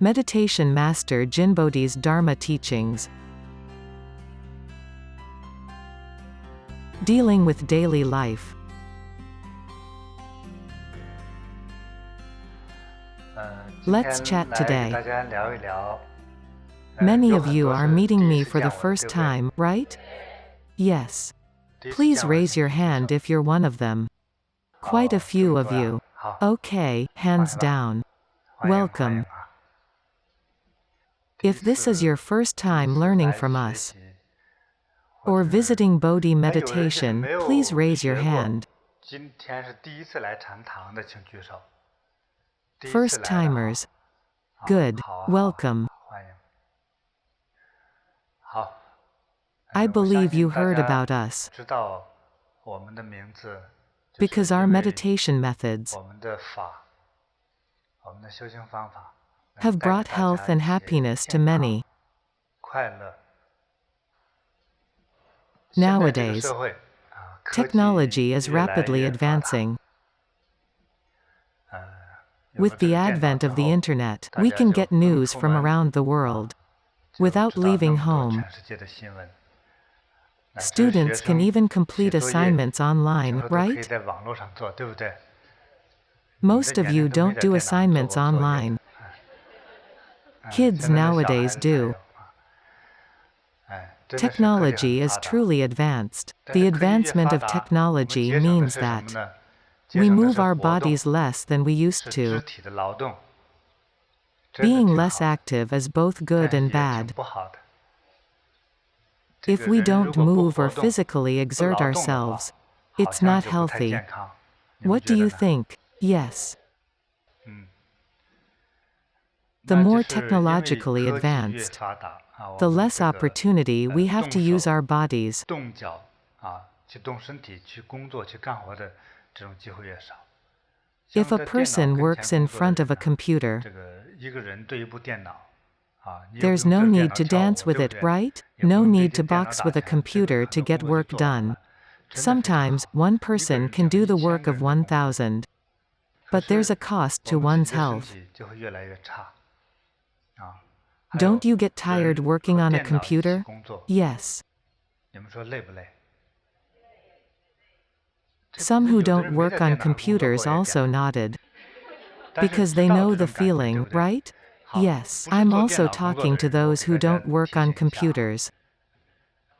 Meditation Master JinBodhi's Dharma teachings. Dealing with daily life. Let's chat today. Many of you are meeting me for the first time, right? Yes. Please raise your hand if you're one of them. Quite a few of you. Okay, hands down. Welcome. If this is your first time learning from us, or visiting Bodhi meditation, please raise your hand. First timers. Good. Welcome. I believe you heard about us, because our meditation methods have brought health and happiness to many. Nowadays, technology is rapidly advancing. With the advent of the internet, we can get news from around the world without leaving home. Students can even complete assignments online, right? Most of you don't do assignments online. Kids nowadays do. Technology is truly advanced. The advancement of technology means that we move our bodies less than we used to. Being less active is both good and bad. If we don't move or physically exert ourselves, it's not healthy. What do you think? Yes. The more technologically advanced, the less opportunity we have to use our bodies. If a person works in front of a computer, there's no need to dance with it, right? No need to box with a computer to get work done. Sometimes, one person can do the work of 1,000. But there's a cost to one's health. Don't you get tired working on a computer? Yes. Some who don't work on computers also nodded. Because they know the feeling, right? Yes, I'm also talking to those who don't work on computers,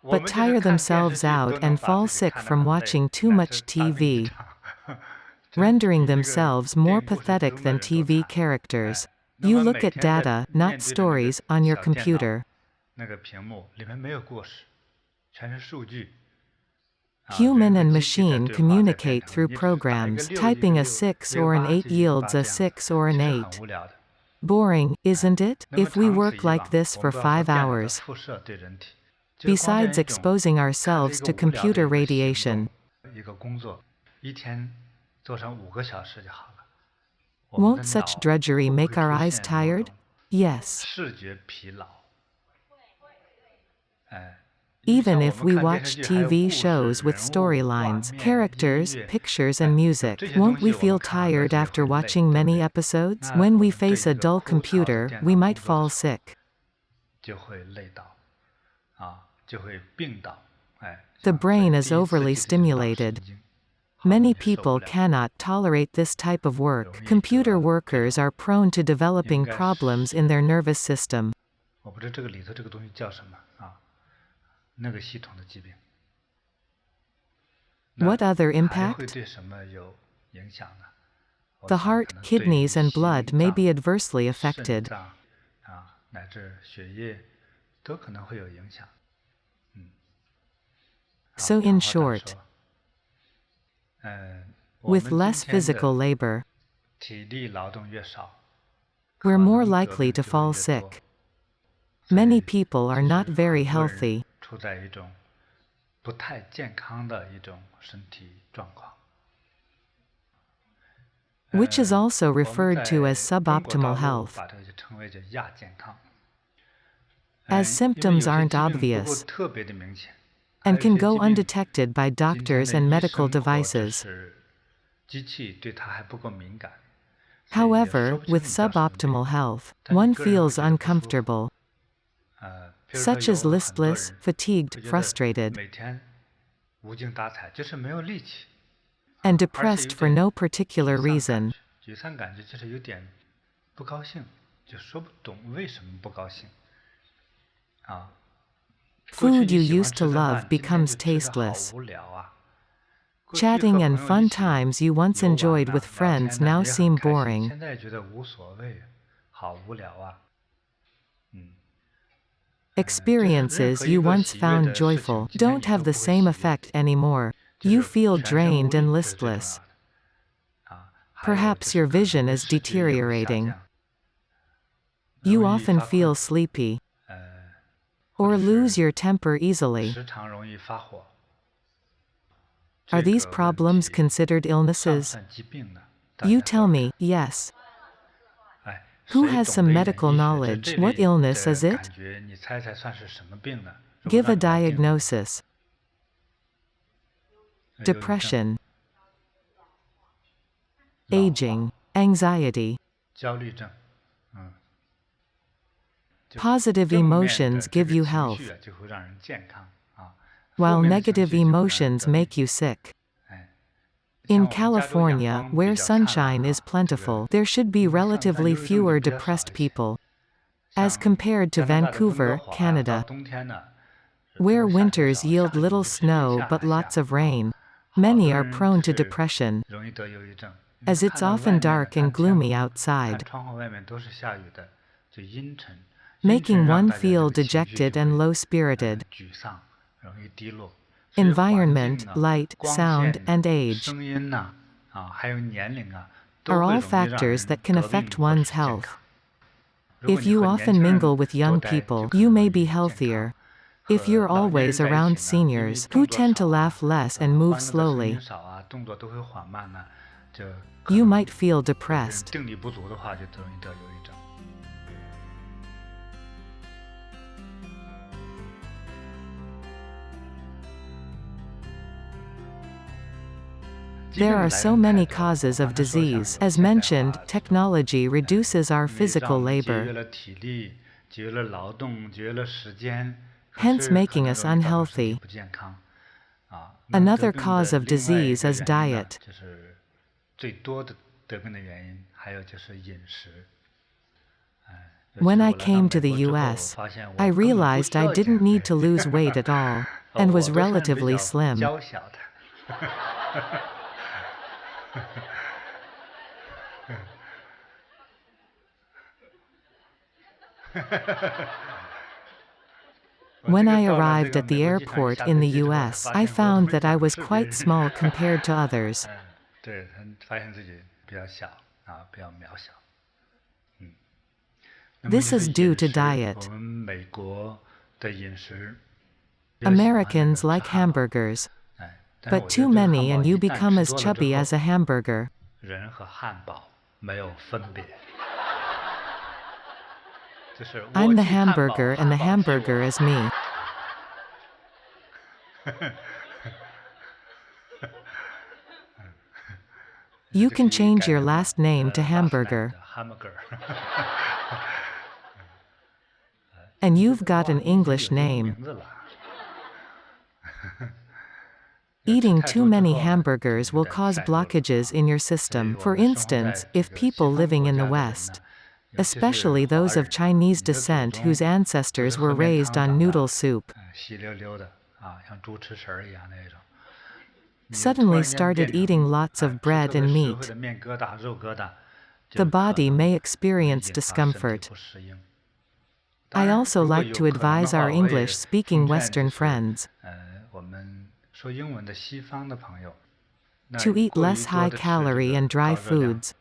but tire themselves out and fall sick from watching too much TV, rendering themselves more pathetic than TV characters. You look at data, not stories, on your computer. Human and machine communicate through programs. Typing a 6 or an 8 yields a 6 or an 8. Boring, isn't it? If we work like this for 5 hours, besides exposing ourselves to computer radiation, won't such drudgery make our eyes tired? Yes. Even if we watch TV shows with storylines, characters, pictures and music, won't we feel tired after watching many episodes? When we face a dull computer, we might fall sick. The brain is overly stimulated. Many people cannot tolerate this type of work. Computer workers are prone to developing problems in their nervous system. What other impact? The heart, kidneys and blood may be adversely affected. So in short, with less physical labor, we're more likely to fall sick. Many people are not very healthy, which is also referred to as suboptimal health, as symptoms aren't obvious and can go undetected by doctors and medical devices. However, with suboptimal health, one feels uncomfortable, such as listless, fatigued, frustrated, and depressed for no particular reason. Food you used to love becomes tasteless. Chatting and fun times you once enjoyed with friends now seem boring. Experiences you once found joyful don't have the same effect anymore. You feel drained and listless. Perhaps your vision is deteriorating. You often feel sleepy or lose your temper easily. Are these problems considered illnesses? You tell me, yes. Who has some medical knowledge? What illness is it? Give a diagnosis. Depression, aging, anxiety. Positive emotions give you health, while negative emotions make you sick. In California, where sunshine is plentiful, there should be relatively fewer depressed people, as compared to Vancouver, Canada, where winters yield little snow but lots of rain. Many are prone to depression, as it's often dark and gloomy outside, making one feel dejected and low-spirited. Environment, light, sound, and age are all factors that can affect one's health. If you often mingle with young people, you may be healthier. If you're always around seniors, who tend to laugh less and move slowly, you might feel depressed. There are so many causes of disease. As mentioned, technology reduces our physical labor, hence making us unhealthy. Another cause of disease is diet. When I came to the US, I realized I didn't need to lose weight at all, and was relatively slim. When I arrived at the airport in the US, I found that I was quite small compared to others. This is due to diet. Americans like hamburgers, but too many and you become as chubby as a hamburger. I'm the hamburger and the hamburger is me. You can change your last name to Hamburger, and you've got an English name. Eating too many hamburgers will cause blockages in your system. For instance, if people living in the West, especially those of Chinese descent whose ancestors were raised on noodle soup, suddenly started eating lots of bread and meat, the body may experience discomfort. I also like to advise our English-speaking Western friends to eat less high-calorie and dry foods,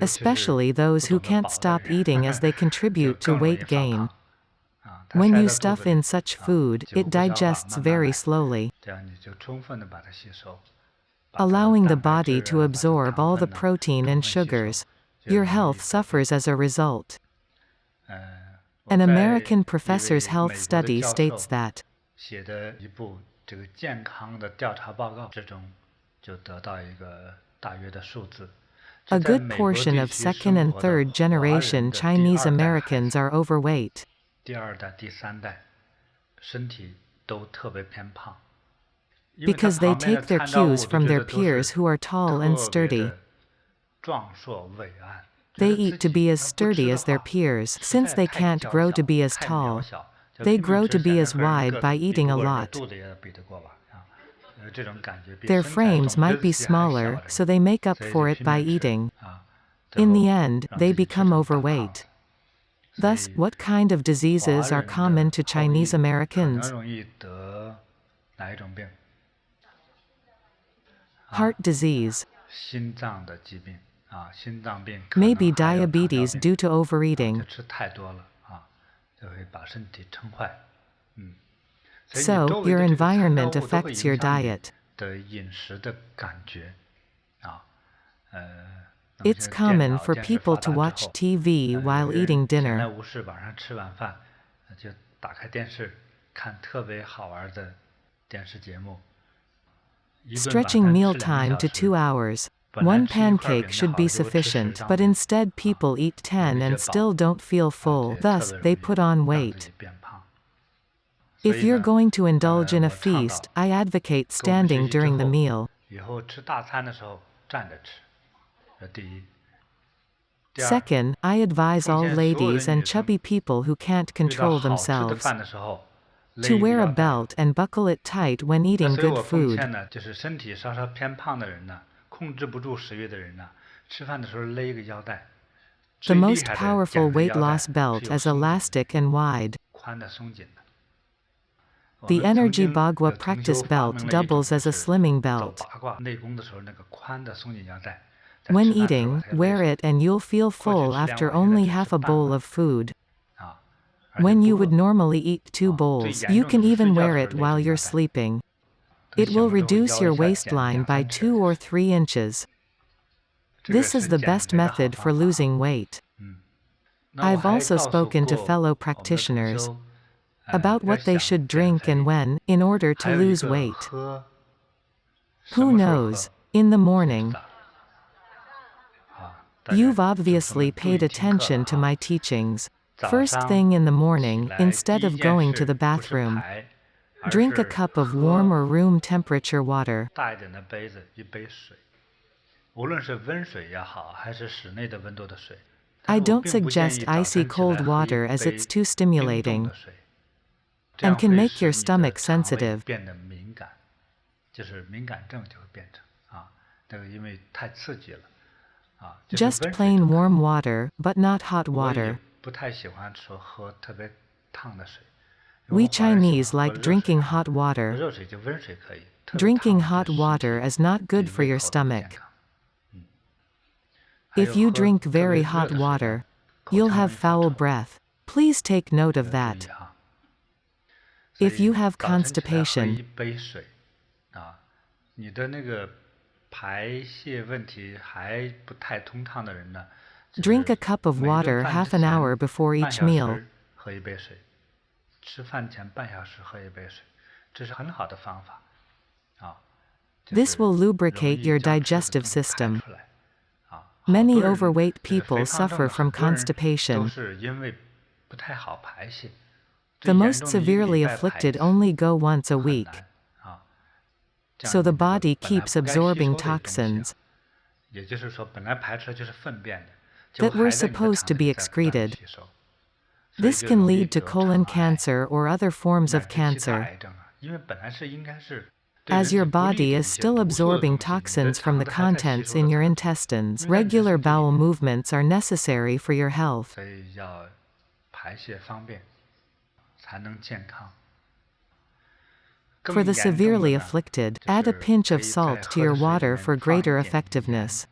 especially those who can't stop eating as they contribute to weight gain. When you stuff in such food, it digests very slowly, allowing the body to absorb all the protein and sugars. Your health suffers as a result. An American professor's health study states that A good portion of second and third generation Chinese Americans are overweight. Because they take their cues from their peers who are tall and sturdy. They eat to be as sturdy as their peers, since they can't grow to be as tall. They grow to be as wide by eating a lot. Their frames might be smaller, so they make up for it by eating. In the end, they become overweight. Thus, what kind of diseases are common to Chinese Americans? Heart disease. Maybe diabetes due to overeating. So, your environment affects your diet. It's common for people to watch TV while eating dinner. Stretching mealtime to 2 hours. One pancake should be sufficient, but instead people eat 10 and still don't feel full, thus, they put on weight. If you're going to indulge in a feast, I advocate standing during the meal. Second, I advise all ladies and chubby people who can't control themselves to wear a belt and buckle it tight when eating good food. The most powerful weight loss belt is elastic and wide. The Energy Bagua practice belt doubles as a slimming belt. When eating, wear it and you'll feel full after only half a bowl of food. When you would normally eat 2 bowls, you can even wear it while you're sleeping. It will reduce your waistline by 2 or 3 inches. This is the best method for losing weight. I've also spoken to fellow practitioners about what they should drink and when, in order to lose weight. Who knows? In the morning. You've obviously paid attention to my teachings. First thing in the morning, instead of going to the bathroom, drink a cup of warm or room temperature water. I don't suggest icy cold water as it's too stimulating and can make your stomach sensitive. Just plain warm water, but not hot water. We Chinese like drinking hot water. Drinking hot water is not good for your stomach. If you drink very hot water, you'll have foul breath. Please take note of that. If you have constipation, drink a cup of water half an hour before each meal. This will lubricate your digestive system. Many overweight people suffer from constipation. The most severely afflicted only go once a week. So the body keeps absorbing toxins that were supposed to be excreted. This can lead to colon cancer or other forms of cancer, as your body is still absorbing toxins from the contents in your intestines. Regular bowel movements are necessary for your health. For the severely afflicted, add a pinch of salt to your water for greater effectiveness.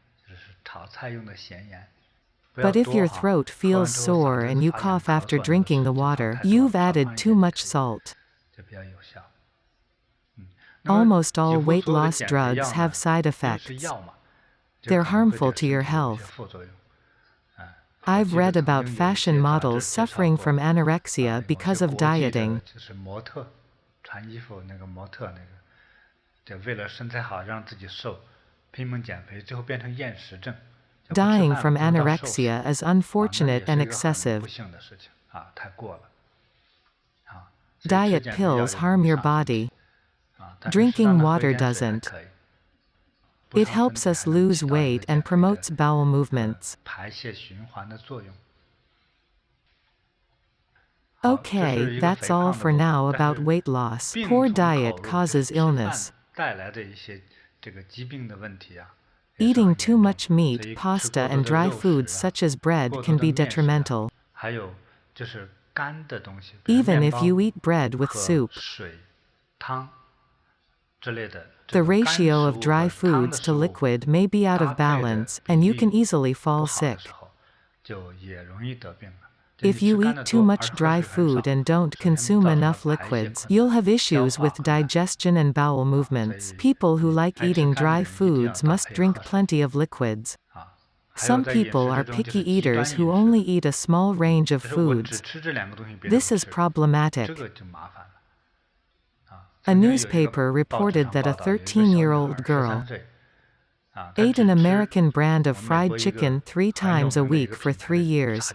But if your throat feels sore and you cough after drinking the water, you've added too much salt. Almost all weight loss drugs have side effects. They're harmful to your health. I've read about fashion models suffering from anorexia because of dieting. Dying from anorexia is unfortunate and excessive. Diet pills harm your body. Drinking water doesn't. It helps us lose weight and promotes bowel movements. Okay, that's all for now about weight loss. Poor diet causes illness. Eating too much meat, pasta and dry foods such as bread can be detrimental. Even if you eat bread with soup. The ratio of dry foods to liquid may be out of balance, and you can easily fall sick. If you eat too much dry food and don't consume enough liquids, you'll have issues with digestion and bowel movements. People who like eating dry foods must drink plenty of liquids. Some people are picky eaters who only eat a small range of foods. This is problematic. A newspaper reported that a 13-year-old girl ate an American brand of fried chicken 3 times a week for 3 years.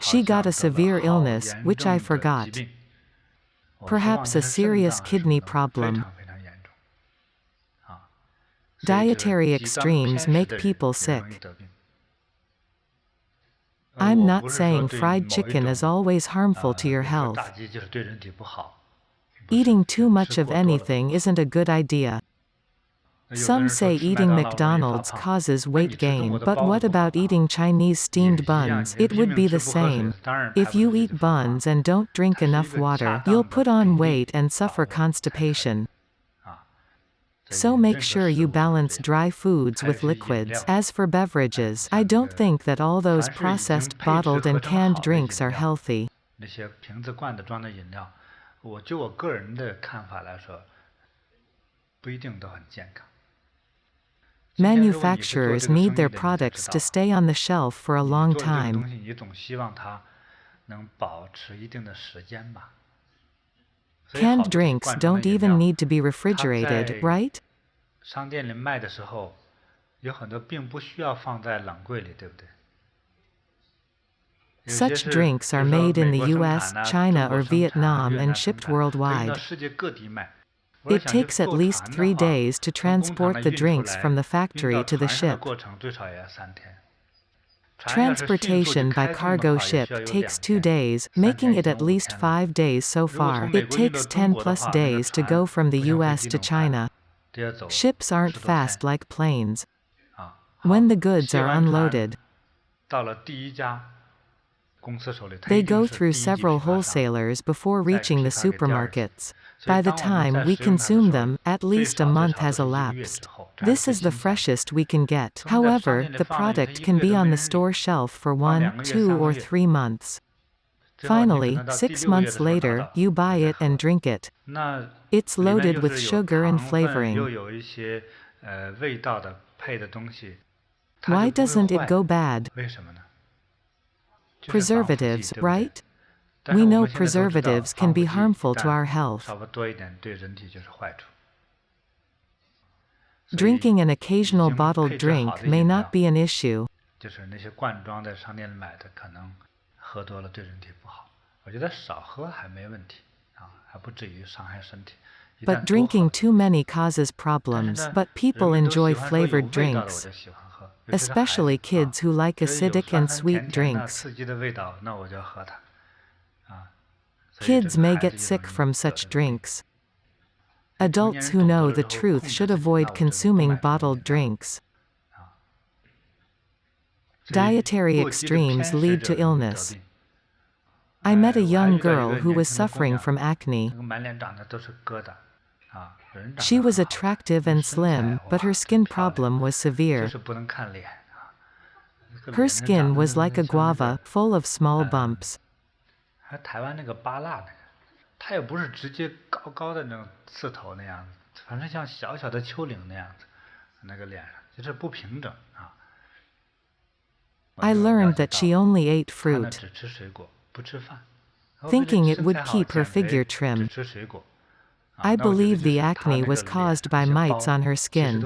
She got a severe illness, which I forgot. Perhaps a serious kidney problem. Dietary extremes make people sick. I'm not saying fried chicken is always harmful to your health. Eating too much of anything isn't a good idea. Some say eating McDonald's causes weight gain, but what about eating Chinese steamed buns? It would be the same. If you eat buns and don't drink enough water, you'll put on weight and suffer constipation. So make sure you balance dry foods with liquids. As for beverages, I don't think that all those processed, bottled and canned drinks are healthy. Manufacturers need their products to stay on the shelf for a long time. Canned drinks don't even need to be refrigerated, right? Such drinks are made in the US, China or Vietnam and shipped worldwide. It takes at least 3 days to transport the drinks from the factory to the ship. Transportation by cargo ship takes 2 days, making it at least 5 days so far. It takes 10+ days to go from the US to China. Ships aren't fast like planes. When the goods are unloaded, they go through several wholesalers before reaching the supermarkets. By the time we consume them, at least a month has elapsed. This is the freshest we can get. However, the product can be on the store shelf for 1, 2 or 3 months. Finally, 6 months later, you buy it and drink it. It's loaded with sugar and flavoring. Why doesn't it go bad? Preservatives, right? We know preservatives can be harmful to our health. Drinking an occasional bottled drink may not be an issue. But drinking too many causes problems. But people enjoy flavored drinks, especially kids who like acidic and sweet drinks. Kids may get sick from such drinks. Adults who know the truth should avoid consuming bottled drinks. Dietary extremes lead to illness. I met a young girl who was suffering from acne. She was attractive and slim, but her skin problem was severe. Her skin was like a guava, full of small bumps. I learned that she only ate fruit. thinking it would keep her figure trim. I believe the acne was caused by mites on her skin.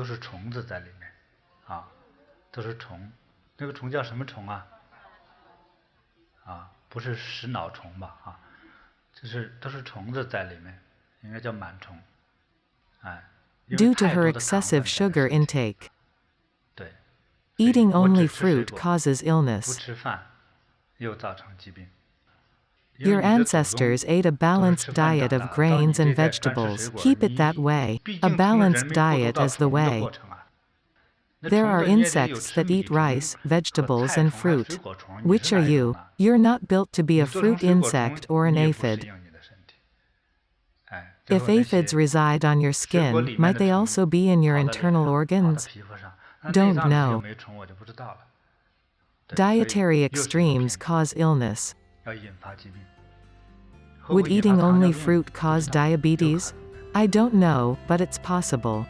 Due to her excessive sugar intake. Eating only fruit causes illness. Your ancestors ate a balanced diet of grains and vegetables. Keep it that way. A balanced diet is the way. There are insects that eat rice, vegetables and fruit. Which are you? You're not built to be a fruit insect or an aphid. If aphids reside on your skin, might they also be in your internal organs? Don't know. Dietary extremes cause illness. Would eating only fruit cause diabetes? I don't know, but it's possible.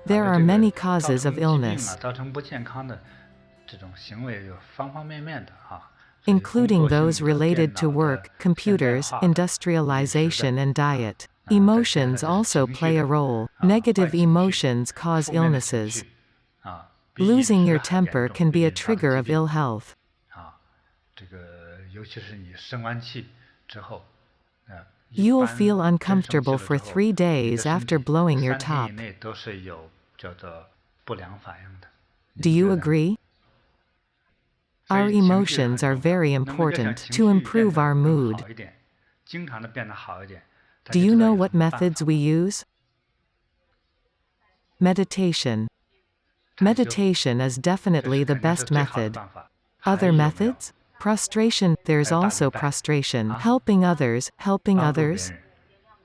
There are many causes of illness, including those related to work, computers, industrialization and diet. Emotions also play a role. Negative emotions cause illnesses. Losing your temper can be a trigger of ill health. You will feel uncomfortable for 3 days after blowing your top. Do you agree? Our emotions are very important to improve our mood. Do you know what methods we use? Meditation. Meditation is definitely the best method. Other methods? Prostration. There's also prostration. Helping others. Helping others?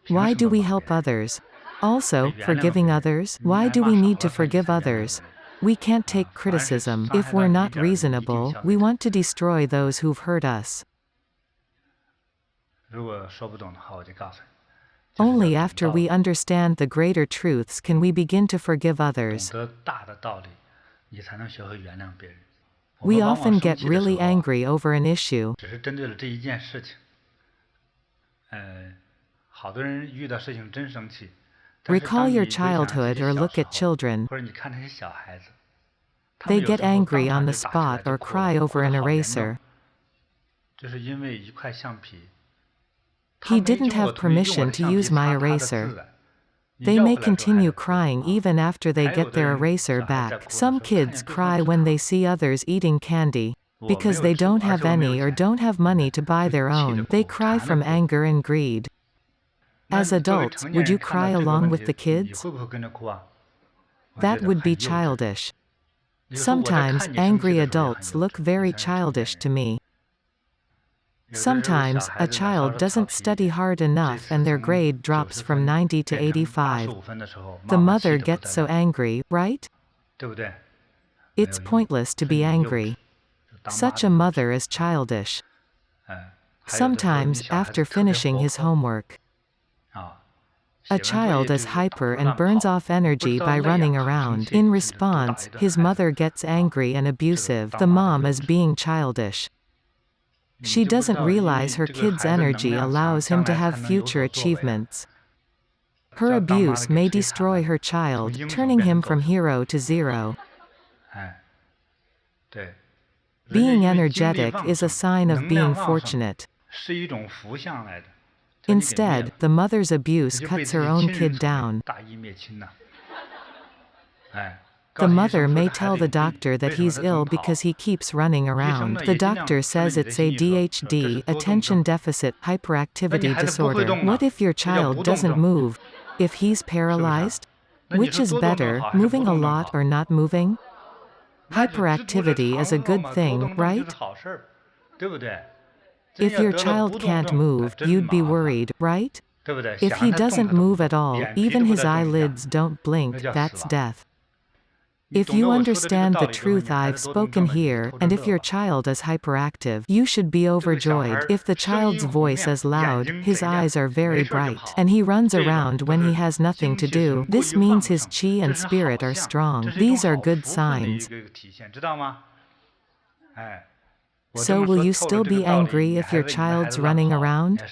Why do we help others? Also, forgiving others. Why do we need to forgive others? We can't take criticism. If we're not reasonable, we want to destroy those who've hurt us. Only after we understand the greater truths can we begin to forgive others. We often get really angry over an issue. Recall your childhood or look at children. They get angry on the spot or cry over an eraser. He didn't have permission to use my eraser. They may continue crying even after they get their eraser back. Some kids cry when they see others eating candy. Because they don't have any or don't have money to buy their own, they cry from anger and greed. As adults, would you cry along with the kids? That would be childish. Sometimes, angry adults look very childish to me. Sometimes, a child doesn't study hard enough and their grade drops from 90 to 85. The mother gets so angry, right? It's pointless to be angry. Such a mother is childish. Sometimes, after finishing his homework, a child is hyper and burns off energy by running around. In response, his mother gets angry and abusive. The mom is being childish. She doesn't realize her kid's energy allows him to have future achievements. Her abuse may destroy her child, turning him from hero to zero. Being energetic is a sign of being fortunate. Instead, the mother's abuse cuts her own kid down. The mother may tell the doctor that he's ill because he keeps running around. The doctor says it's ADHD, attention deficit hyperactivity disorder. What if your child doesn't move? If he's paralyzed? Which is better, moving a lot or not moving? Hyperactivity is a good thing, right? If your child can't move, you'd be worried, right? If he doesn't move at all, even his eyelids don't blink, that's death. If you understand the truth I've spoken here, and if your child is hyperactive, you should be overjoyed. If the child's voice is loud, his eyes are very bright, and he runs around when he has nothing to do, this means his qi and spirit are strong. These are good signs. So will you still be angry if your child's running around?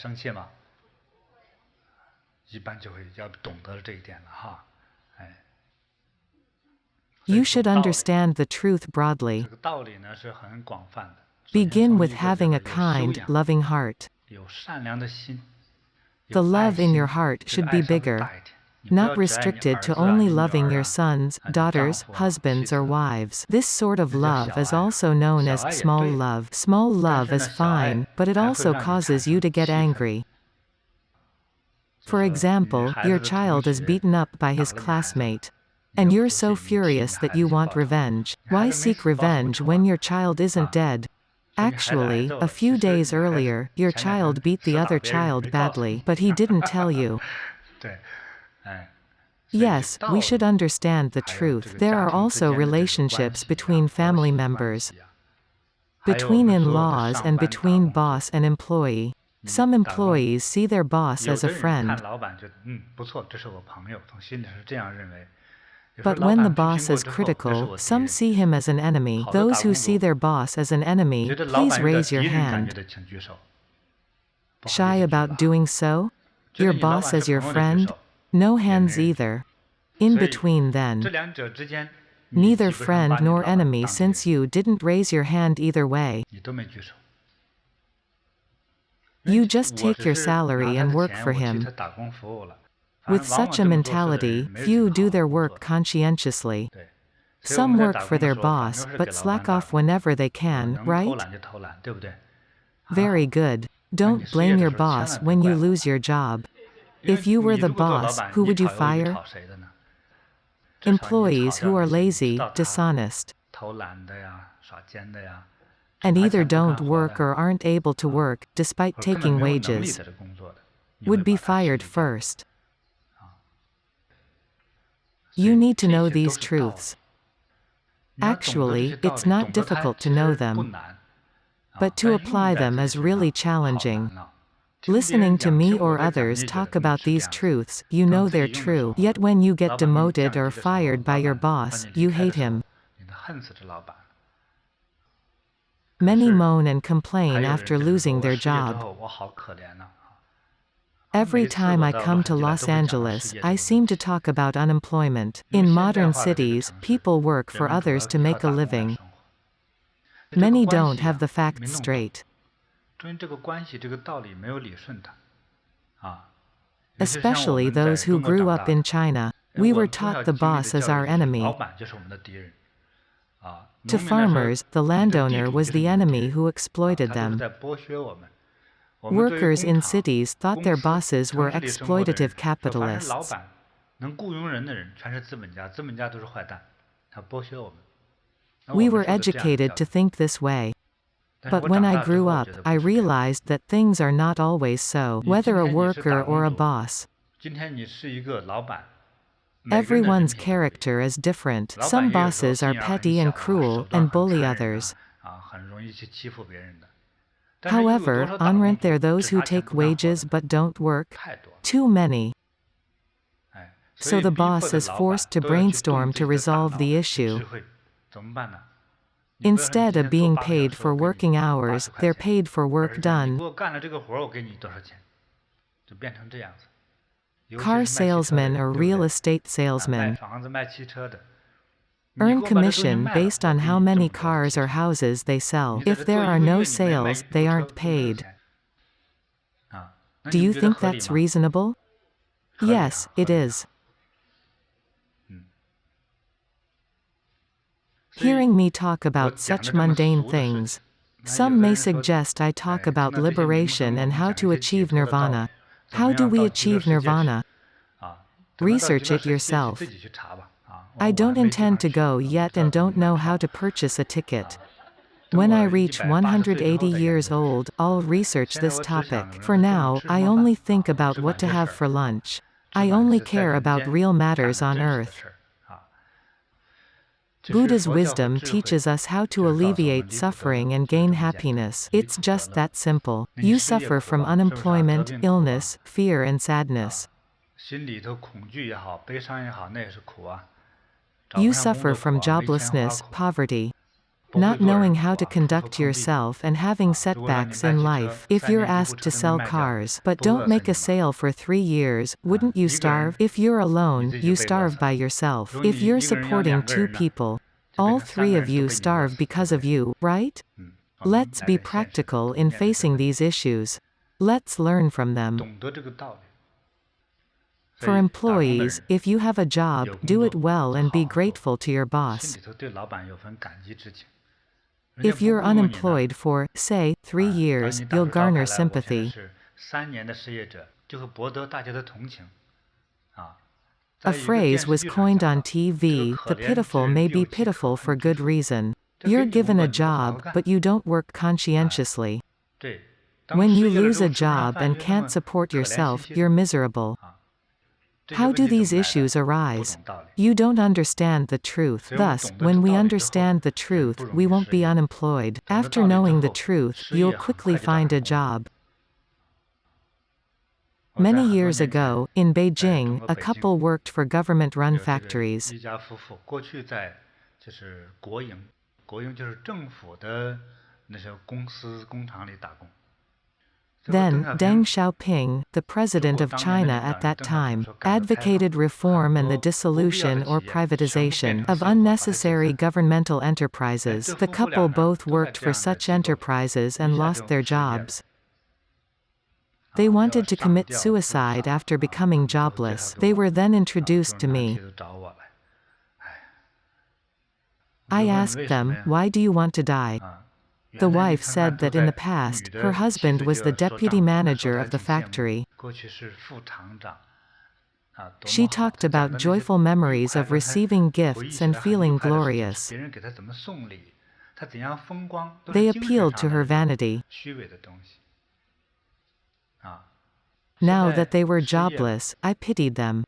You should understand the truth broadly. Begin with having a kind, loving heart. The love in your heart should be bigger, not restricted to only loving your sons, daughters, husbands or wives. This sort of love is also known as small love. Small love is fine, but it also causes you to get angry. For example, your child is beaten up by his classmate, and you're so furious that you want revenge. Why seek revenge when your child isn't dead? Actually, a few days earlier, your child beat the other child badly, but he didn't tell you. Yes, we should understand the truth. There are also relationships between family members, between in-laws and between boss and employee. Some employees see their boss as a friend, but when the boss is critical, some see him as an enemy. Those who see their boss as an enemy, please raise your hand. Shy about doing so? Your boss as your friend? No hands either. In between then. Neither friend nor enemy, since you didn't raise your hand either way. You just take your salary and work for him. With such a mentality, few do their work conscientiously. Some work for their boss, but slack off whenever they can, right? Very good. Don't blame your boss when you lose your job. If you were the boss, who would you fire? Employees who are lazy, dishonest, and either don't work or aren't able to work, despite taking wages, would be fired first. You need to know these truths. Actually, it's not difficult to know them, but to apply them is really challenging. Listening to me or others talk about these truths, you know they're true, yet when you get demoted or fired by your boss, you hate him. Many moan and complain after losing their job. Every time I come to Los Angeles, I seem to talk about unemployment. In modern cities, people work for others to make a living. Many don't have the facts straight. Especially those who grew up in China. We were taught the boss is our enemy. To farmers, the landowner was the enemy who exploited them. Workers in cities thought their bosses were exploitative capitalists. We were educated to think this way. But when I grew up, I realized that things are not always so, whether a worker or a boss. Everyone's character is different. Some bosses are petty and cruel, and bully others. However, aren't there those who take wages but don't work? Too many. So the boss is forced to brainstorm to resolve the issue. Instead of being paid for working hours, they're paid for work done. Car salesmen or real estate salesmen earn commission based on how many cars or houses they sell. If there are no sales, they aren't paid. Do you think that's reasonable? Yes, it is. Hearing me talk about such mundane things, some may suggest I talk about liberation and how to achieve nirvana. How do we achieve nirvana? Research it yourself. I don't intend to go yet and don't know how to purchase a ticket. When I reach 180 years old, I'll research this topic. For now, I only think about what to have for lunch. I only care about real matters on earth. Buddha's wisdom teaches us how to alleviate suffering and gain happiness. It's just that simple. You suffer from unemployment, illness, fear and sadness. You suffer from joblessness, poverty, not knowing how to conduct yourself and having setbacks in life. If you're asked to sell cars but don't make a sale for 3 years, wouldn't you starve? If you're alone, you starve by yourself. If you're supporting 2 people, all 3 of you starve because of you, right? Let's be practical in facing these issues. Let's learn from them. For employees, if you have a job, do it well and be grateful to your boss. If you're unemployed for, say, 3 years, you'll garner sympathy. A phrase was coined on TV, the pitiful may be pitiful for good reason. You're given a job, but you don't work conscientiously. When you lose a job and can't support yourself, you're miserable. How do these issues arise? You don't understand the truth. Thus, when we understand the truth, we won't be unemployed. After knowing the truth, you'll quickly find a job. Many years ago, in Beijing, a couple worked for government-run factories. Then, Deng Xiaoping, the president of China at that time, advocated reform and the dissolution or privatization of unnecessary governmental enterprises. The couple both worked for such enterprises and lost their jobs. They wanted to commit suicide after becoming jobless. They were then introduced to me. I asked them, "Why do you want to die?" The wife said that in the past, her husband was the deputy manager of the factory. She talked about joyful memories of receiving gifts and feeling glorious. They appealed to her vanity. Now that they were jobless, I pitied them.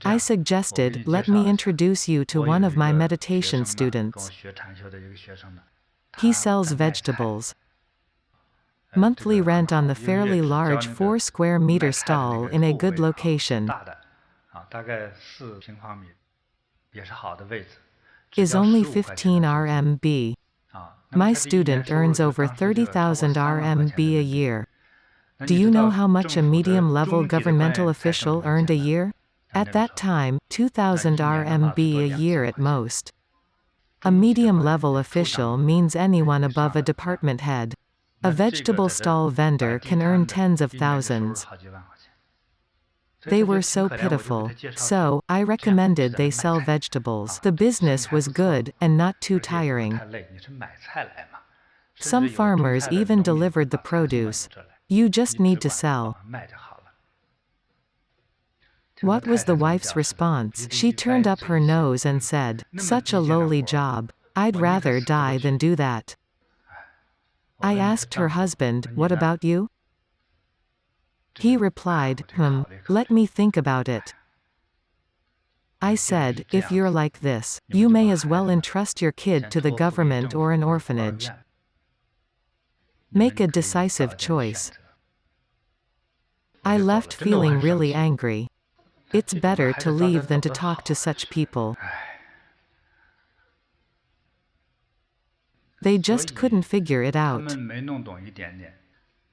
I suggested, "Let me introduce you to one of my meditation students. He sells vegetables. Monthly rent on the fairly large 4 square meter stall in a good location is only 15 RMB. My student earns over 30,000 RMB a year. Do you know how much a medium-level governmental official earned a year? At that time, 2,000 RMB a year at most. A medium-level official means anyone above a department head. A vegetable stall vendor can earn tens of thousands. They were so pitiful. So, I recommended they sell vegetables. The business was good, and not too tiring. Some farmers even delivered the produce. You just need to sell. What was the wife's response? She turned up her nose and said, "Such a lowly job. I'd rather die than do that." I asked her husband, "What about you?" He replied, "Let me think about it." I said, "If you're like this, you may as well entrust your kid to the government or an orphanage. Make a decisive choice." I left feeling really angry. It's better to leave than to talk to such people. They just couldn't figure it out.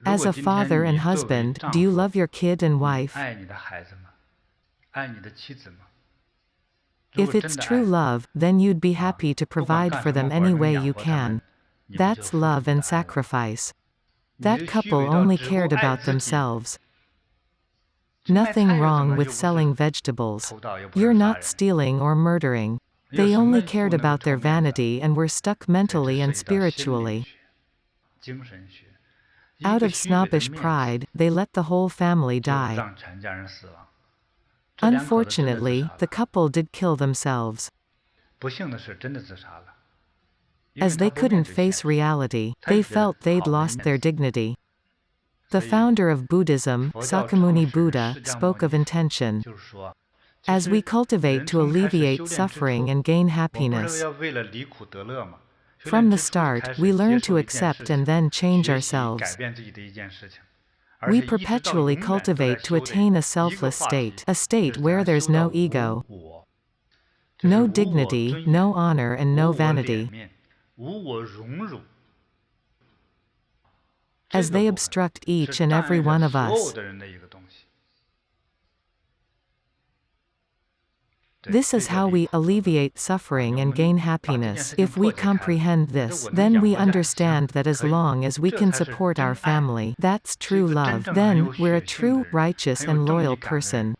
As a father and husband, do you love your kid and wife? If it's true love, then you'd be happy to provide for them any way you can. That's love and sacrifice. That couple only cared about themselves. Nothing wrong with selling vegetables. You're not stealing or murdering. They only cared about their vanity and were stuck mentally and spiritually. Out of snobbish pride, they let the whole family die. Unfortunately, the couple did kill themselves. As they couldn't face reality, they felt they'd lost their dignity. The founder of Buddhism, Sakyamuni Buddha, spoke of intention. as we cultivate to alleviate suffering and gain happiness. From the start, we learn to accept and then change ourselves. We perpetually cultivate to attain a selfless state, a state where there's no ego, no dignity, no honor and no vanity. As they obstruct each and every one of us. This is how we alleviate suffering and gain happiness. If we comprehend this, then we understand that as long as we can support our family, that's true love, then we're a true, righteous and loyal person.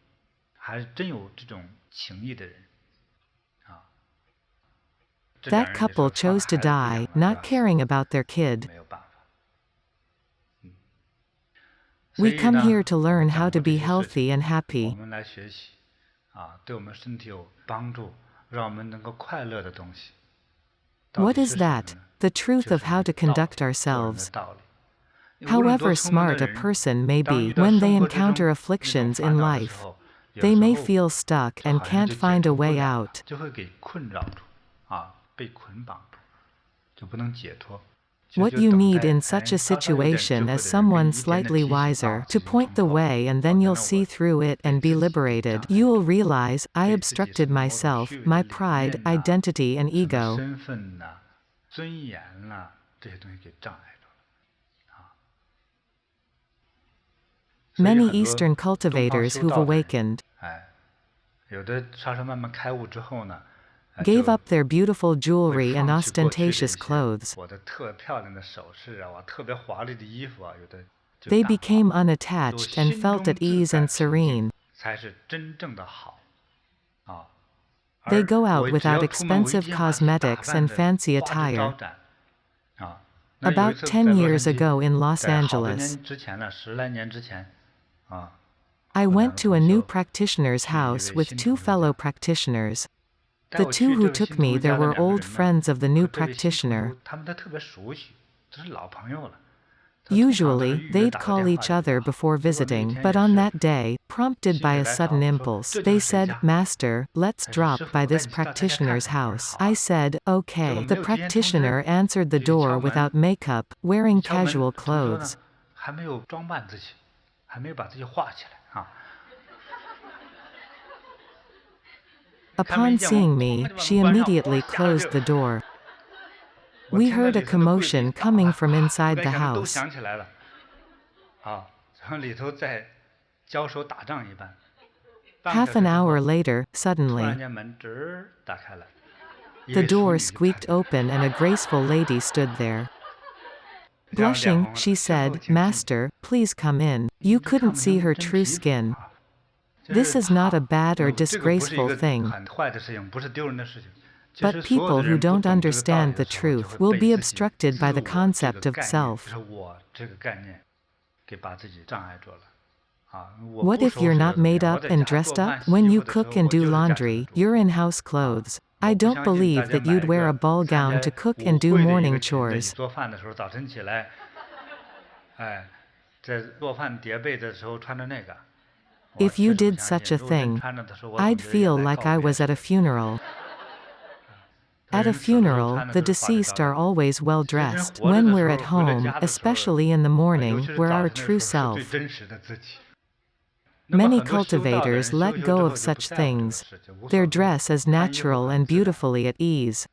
That couple chose to die, not caring about their kid. We come here to learn how to be healthy and happy. What is that? The truth of how to conduct ourselves. However smart a person may be, when they encounter afflictions in life, they may feel stuck and can't find a way out. What you need in such a situation is someone slightly wiser to point the way, and then you'll see through it and be liberated. You'll realize, I obstructed myself, my pride, identity and ego. Many Eastern cultivators who've awakened gave up their beautiful jewelry and ostentatious clothes. They became unattached and felt at ease and serene. They go out without expensive cosmetics and fancy attire. About 10 years ago in Los Angeles, I went to a new practitioner's house with two fellow practitioners. The two who took me there were old friends of the new practitioner. Usually, they'd call each other before visiting, but on that day, prompted by a sudden impulse, they said, "Master, let's drop by this practitioner's house." I said, "Okay." The practitioner answered the door without makeup, wearing casual clothes. Upon seeing me, she immediately closed the door. We heard a commotion coming from inside the house. Half an hour later, suddenly, the door squeaked open and a graceful lady stood there. Blushing, she said, "Master, please come in." You couldn't see her true skin. This is not a bad or disgraceful thing. But people who don't understand the truth will be obstructed by the concept of self. What if you're not made up and dressed up? When you cook and do laundry, you're in house clothes. I don't believe that you'd wear a ball gown to cook and do morning chores. If you did such a thing, I'd feel like I was at a funeral. At a funeral, the deceased are always well dressed. When we're at home, especially in the morning, we're our true self. Many cultivators let go of such things. Their dress is natural and beautifully at ease.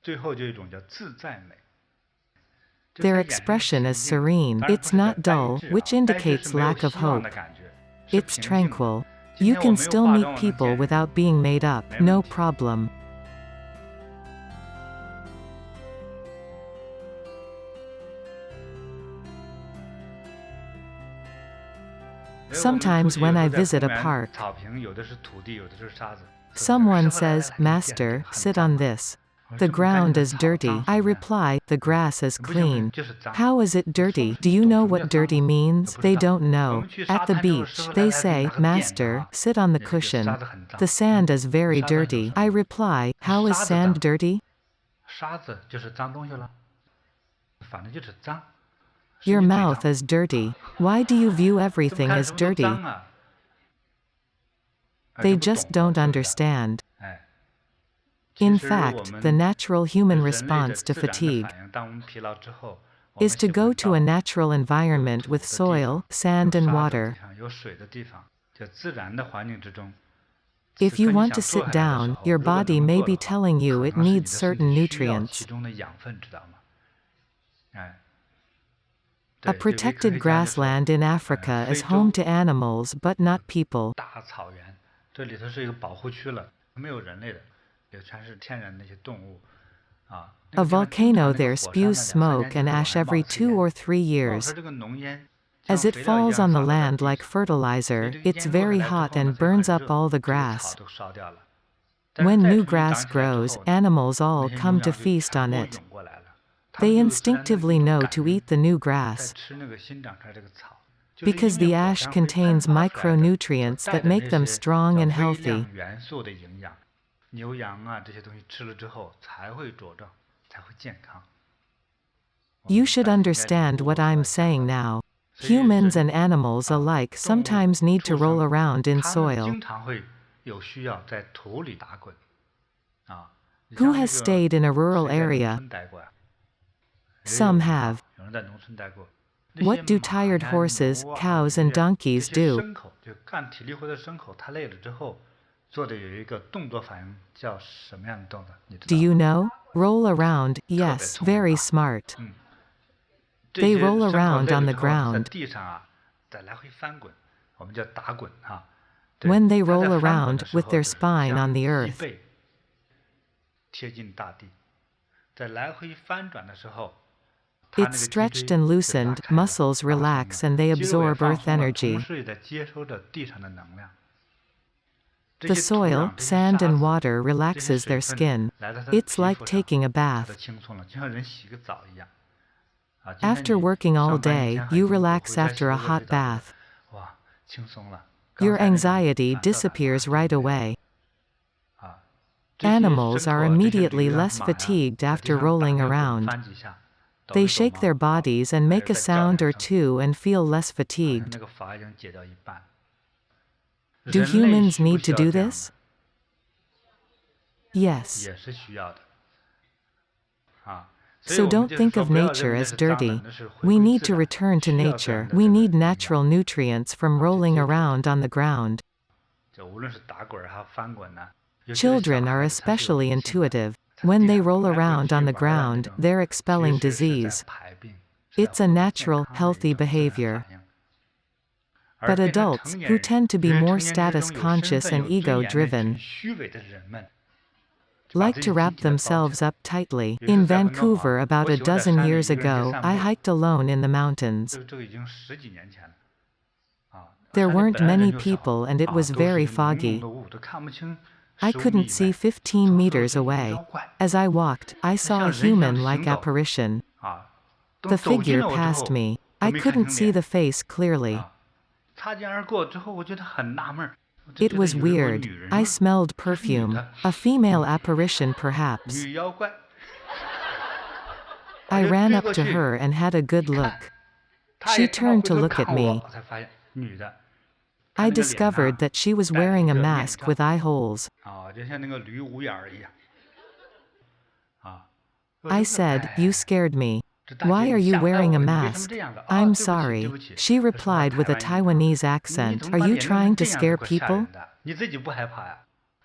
Their expression is serene. It's not dull, which indicates lack of hope. It's tranquil. You can still meet people without being made up, no problem. Sometimes when I visit a park, someone says, "Master, sit on this. The ground is dirty." I reply, "The grass is clean." "How is it dirty? Do you know what dirty means?" They don't know. At the beach, they say, "Master, sit on the cushion. The sand is very dirty." I reply, "How is sand dirty?" Your mouth is dirty. Why do you view everything as dirty? They just don't understand. In fact, the natural human response to fatigue is to go to a natural environment with soil, sand and water. If you want to sit down, your body may be telling you it needs certain nutrients. A protected grassland in Africa is home to animals but not people. A volcano there spews smoke and ash every 2 or 3 years. As it falls on the land like fertilizer, it's very hot and burns up all the grass. When new grass grows, animals all come to feast on it. They instinctively know to eat the new grass, because the ash contains micronutrients that make them strong and healthy. You should understand what I'm saying now. Humans and animals alike sometimes need to roll around in soil. Who has stayed in a rural area? Some have. What do tired horses, cows and donkeys do? Do you know? Roll around, yes, very smart. They roll around on the ground. When they roll around, with their spine on the earth, it's stretched and loosened, muscles relax and they absorb earth energy. The soil, sand and water relaxes their skin. It's like taking a bath. After working all day, you relax after a hot bath. Your anxiety disappears right away. Animals are immediately less fatigued after rolling around. They shake their bodies and make a sound or two and feel less fatigued. Do humans need to do this? Yes. So don't think of nature as dirty. We need to return to nature. We need natural nutrients from rolling around on the ground. Children are especially intuitive. When they roll around on the ground, they're expelling disease. It's a natural, healthy behavior. But adults, who tend to be more status-conscious and ego-driven, like to wrap themselves up tightly. In Vancouver about a dozen years ago, I hiked alone in the mountains. There weren't many people and it was very foggy. I couldn't see 15 meters away. As I walked, I saw a human-like apparition. The figure passed me. I couldn't see the face clearly. It was weird. I smelled perfume. A female apparition perhaps. I ran up to her and had a good look. She turned to look at me. I discovered that she was wearing a mask with eye holes. I said, "You scared me. Why are you wearing a mask?" "I'm sorry." She replied with a Taiwanese accent, "Are you trying to scare people?"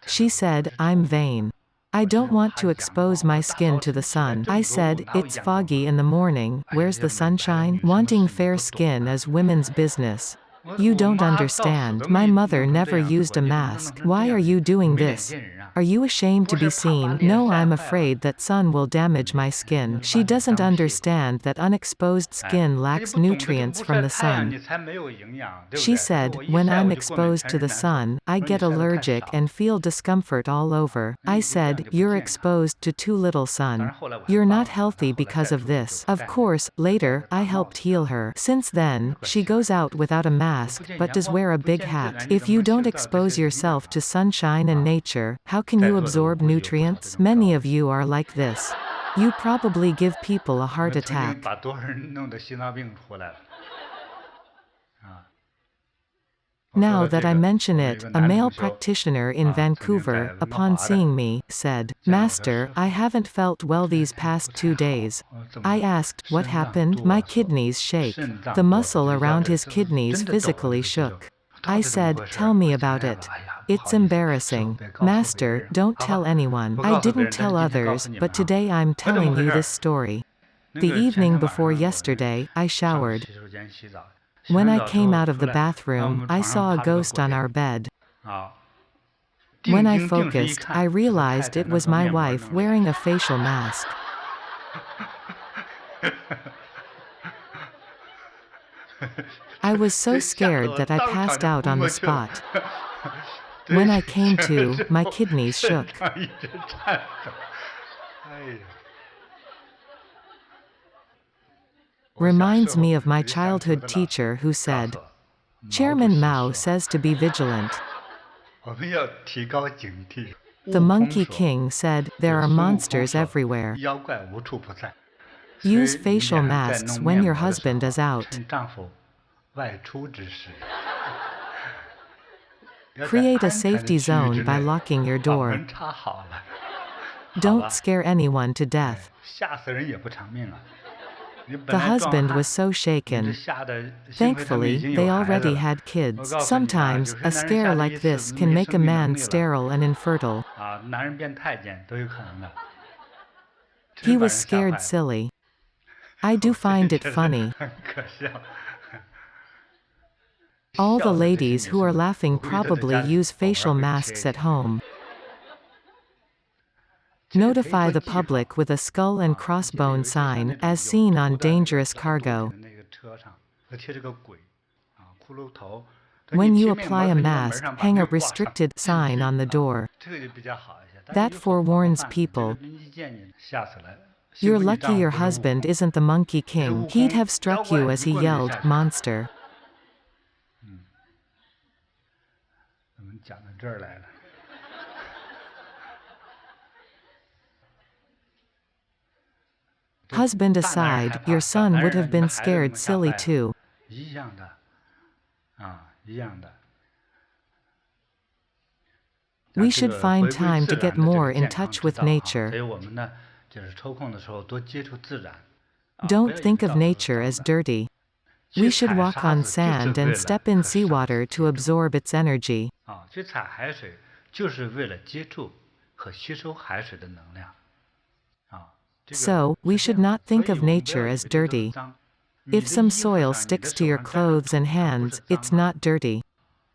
She said, "I'm vain. I don't want to expose my skin to the sun." I said, "It's foggy in the morning, where's the sunshine?" Wanting fair skin is women's business. You don't understand. My mother never used a mask. Why are you doing this? Are you ashamed to be seen? No, I'm afraid that sun will damage my skin. She doesn't understand that unexposed skin lacks nutrients from the sun. She said, "When I'm exposed to the sun, I get allergic and feel discomfort all over." I said, "You're exposed to too little sun. You're not healthy because of this." Of course, later, I helped heal her. Since then, she goes out without a mask, but does wear a big hat. If you don't expose yourself to sunshine and nature, how can you absorb nutrients? Many of you are like this. You probably give people a heart attack. Now that I mention it, a male practitioner in Vancouver, upon seeing me, said, "Master, I haven't felt well these past 2 days." I asked, "What happened?" "My kidneys shake." The muscle around his kidneys physically shook. I said, "Tell me about it." "It's embarrassing." "Master, don't tell anyone." I didn't tell others, but today I'm telling you this story. The evening before yesterday, I showered. When I came out of the bathroom, I saw a ghost on our bed. When I focused, I realized it was my wife wearing a facial mask. I was so scared that I passed out on the spot. When I came to, my kidneys shook. Reminds me of my childhood teacher who said, "Chairman Mao says to be vigilant." The Monkey King said, "There are monsters everywhere." Use facial masks when your husband is out. Create a safety zone by locking your door. Don't scare anyone to death. The husband was so shaken. Thankfully, they already had kids. Sometimes, a scare like this can make a man sterile and infertile. He was scared silly. I do find it funny. All the ladies who are laughing probably use facial masks at home. Notify the public with a skull and crossbone sign, as seen on dangerous cargo. When you apply a mask, hang a restricted sign on the door. That forewarns people. You're lucky your husband isn't the Monkey King. He'd have struck you as he yelled, "Monster." Husband aside, your son would have been scared silly too. We should find time to get more in touch with nature. Don't think of nature as dirty. We should walk on sand and step in seawater to absorb its energy. So, we should not think of nature as dirty. If some soil sticks to your clothes and hands, it's not dirty.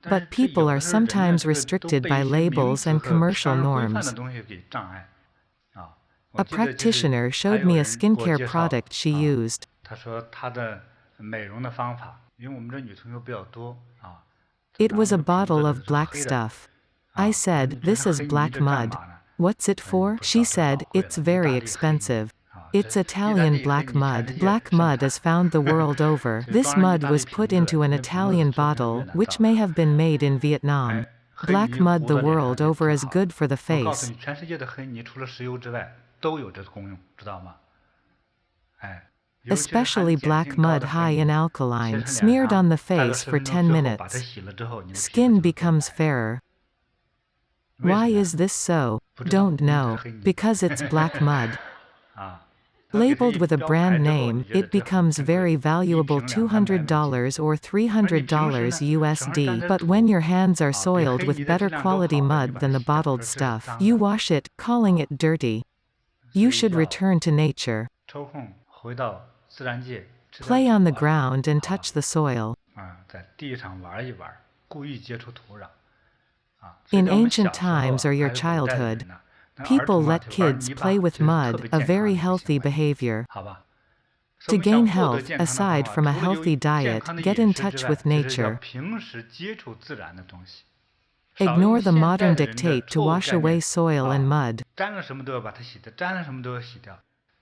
But people are sometimes restricted by labels and commercial norms. A practitioner showed me a skincare product she used. It was a bottle of black stuff. I said, "This is black mud. What's it for?" She said, "It's very expensive. It's Italian black mud." Black mud is found the world over. This mud was put into an Italian bottle, which may have been made in Vietnam. Black mud the world over is good for the face. Especially black mud high in alkaline, smeared on the face for 10 minutes. Skin becomes fairer. Why is this so? Don't know. Because it's black mud. Labeled with a brand name, it becomes very valuable $200 or $300 USD. But when your hands are soiled with better quality mud than the bottled stuff, you wash it, calling it dirty. You should return to nature. Play on the ground and touch the soil. In ancient times or your childhood, people let kids play with mud, a very healthy behavior. To gain health, aside from a healthy diet, get in touch with nature. Ignore the modern dictate to wash away soil and mud.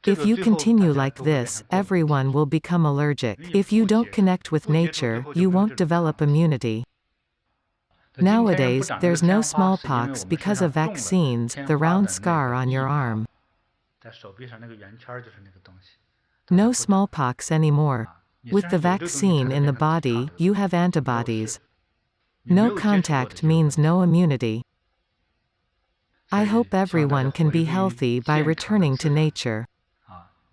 If you continue like this, everyone will become allergic. If you don't connect with nature, you won't develop immunity. Nowadays, there's no smallpox because of vaccines, the round scar on your arm. No smallpox anymore. With the vaccine in the body, you have antibodies. No contact means no immunity. I hope everyone can be healthy by returning to nature.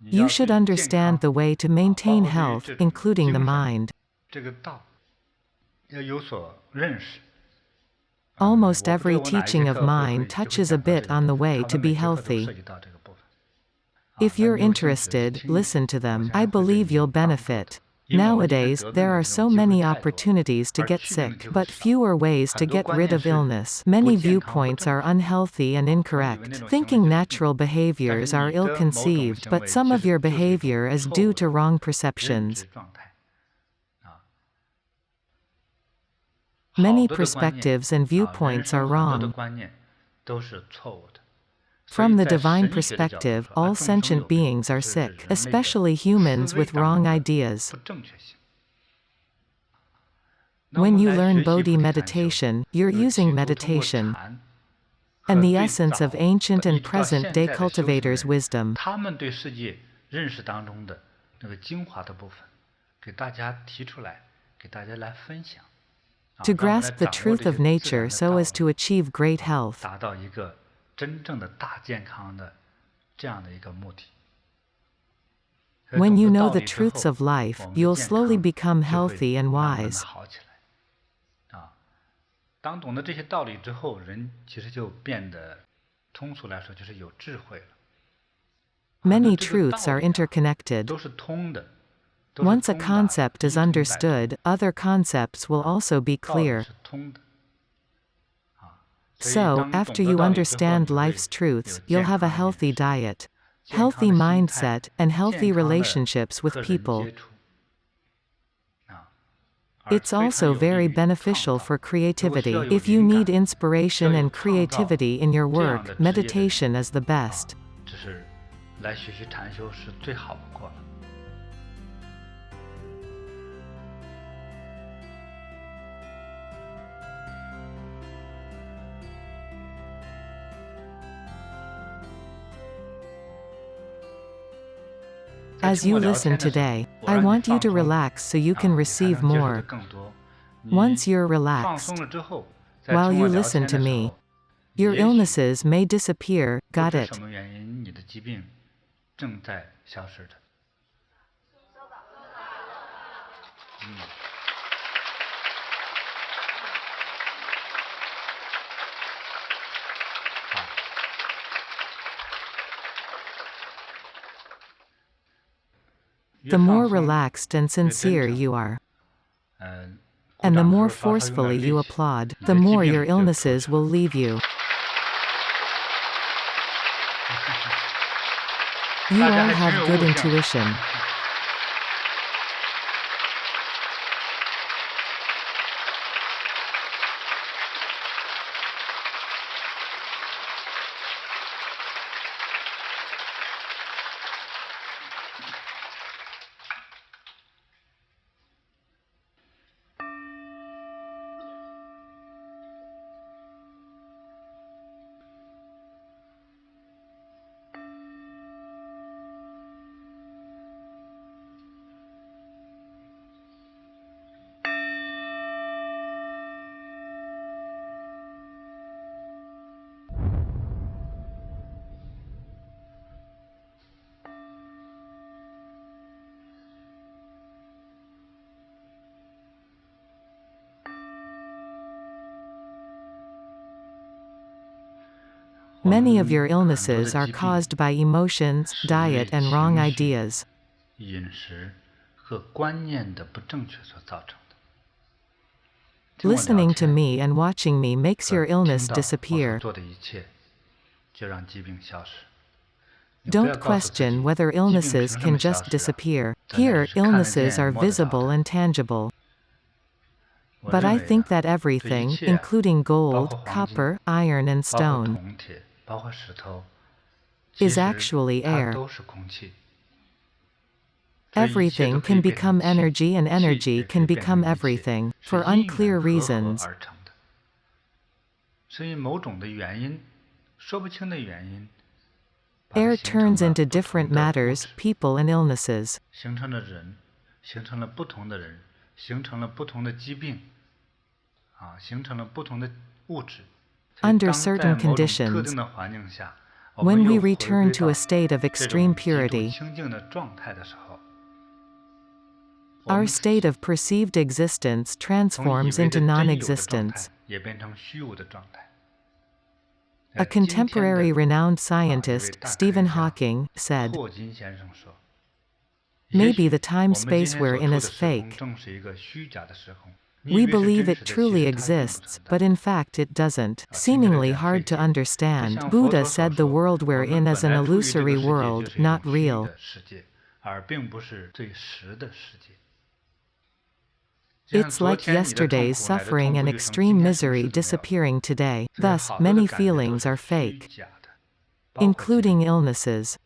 You should understand the way to maintain health, including the mind. Almost every teaching of mine touches a bit on the way to be healthy. If you're interested, listen to them. I believe you'll benefit. Nowadays, there are so many opportunities to get sick, but fewer ways to get rid of illness. Many viewpoints are unhealthy and incorrect. Thinking natural behaviors are ill-conceived, but some of your behavior is due to wrong perceptions. Many perspectives and viewpoints are wrong. From the divine perspective, all sentient beings are sick, especially humans with wrong ideas. When you learn Bodhi meditation, you're using meditation and the essence of ancient and present-day cultivators' wisdom. To grasp the truth of nature so as to achieve great health. When you know the truths of life, you'll slowly become healthy and wise. Many truths are interconnected. Once a concept is understood, other concepts will also be clear. So, after you understand life's truths, you'll have a healthy diet, healthy mindset, and healthy relationships with people. It's also very beneficial for creativity. If you need inspiration and creativity in your work, meditation is the best. As you listen today, I want you to relax so you can receive more. Once you're relaxed, while you listen to me, your illnesses may disappear. Got it? The more relaxed and sincere you are, and the more forcefully you applaud, the more your illnesses will leave you. You all have good intuition. Many of your illnesses are caused by emotions, diet, and wrong ideas. Listening to me and watching me makes your illness disappear. Don't question whether illnesses can just disappear. Here, illnesses are visible and tangible. But I think that everything, including gold, copper, iron, and stone, is actually air. Everything can become energy and energy can become everything, for unclear reasons. Air turns into different matters, people and illnesses. Under certain conditions, when we return to a state of extreme purity, our state of perceived existence transforms into non-existence. A contemporary renowned scientist, Stephen Hawking, said, "Maybe the time-space we're in is fake. We believe it truly exists, but in fact it doesn't. Seemingly hard to understand." Buddha said the world we're in is an illusory world, not real. It's like yesterday's suffering and extreme misery disappearing today. Thus, many feelings are fake, including illnesses.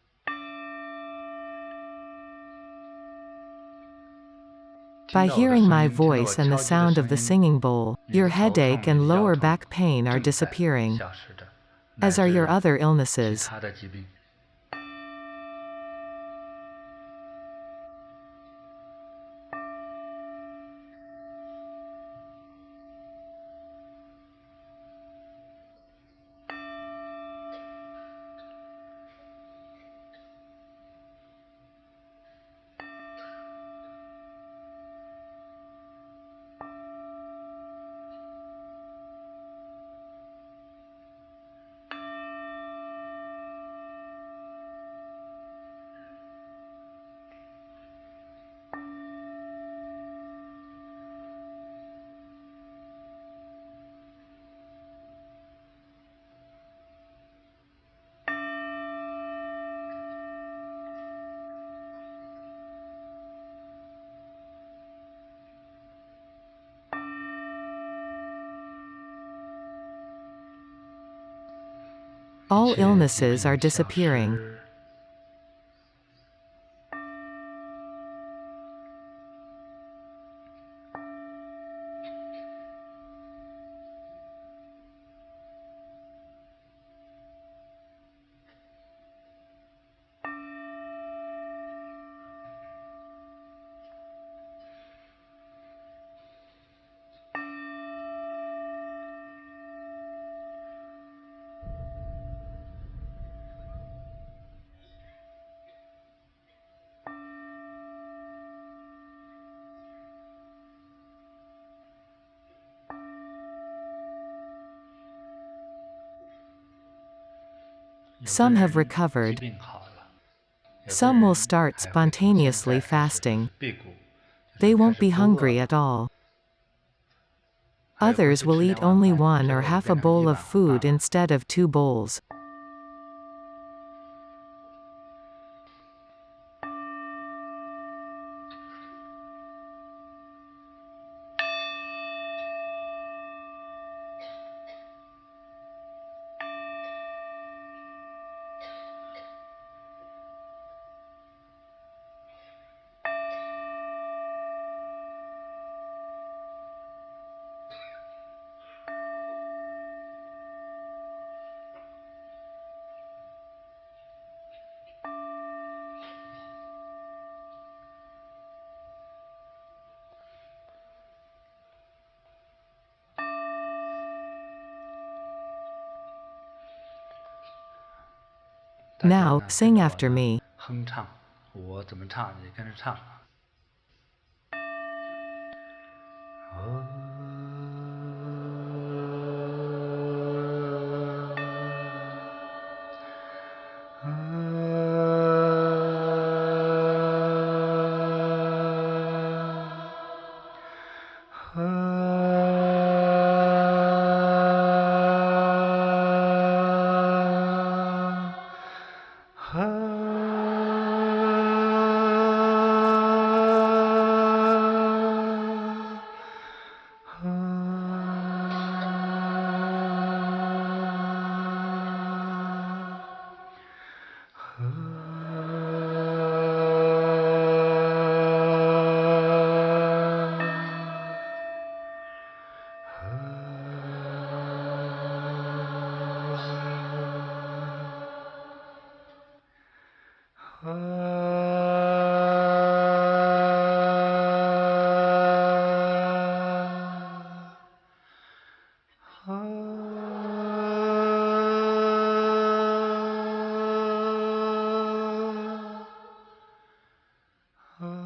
By hearing my voice and the sound of the singing bowl, your headache and lower back pain are disappearing, as are your other illnesses. All illnesses are disappearing. Some have recovered. Some will start spontaneously fasting. They won't be hungry at all. Others will eat only one or half a bowl of food instead of 2 bowls. Now, sing after me. Palms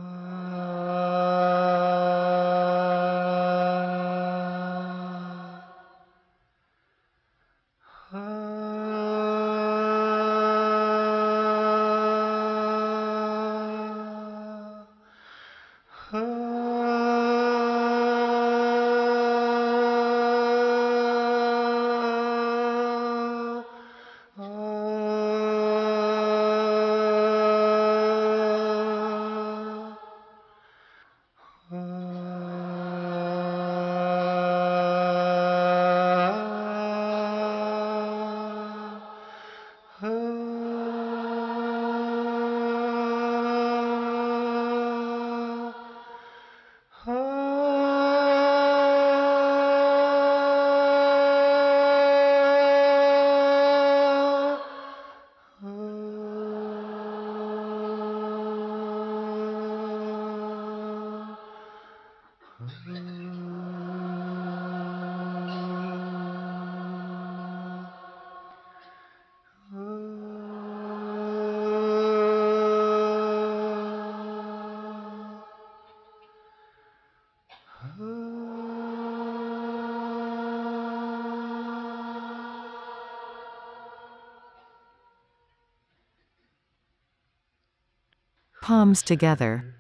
together.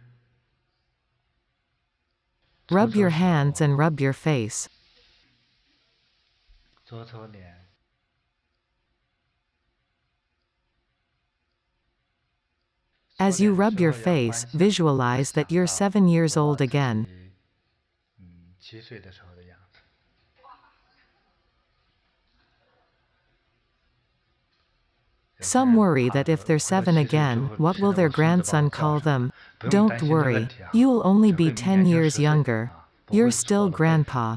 Rub your hands and rub your face. As you rub your face, visualize that you're 7 years old again. Some worry that if they're 7 again, what will their grandson call them? Don't worry. You'll only be 10 years younger. You're still grandpa.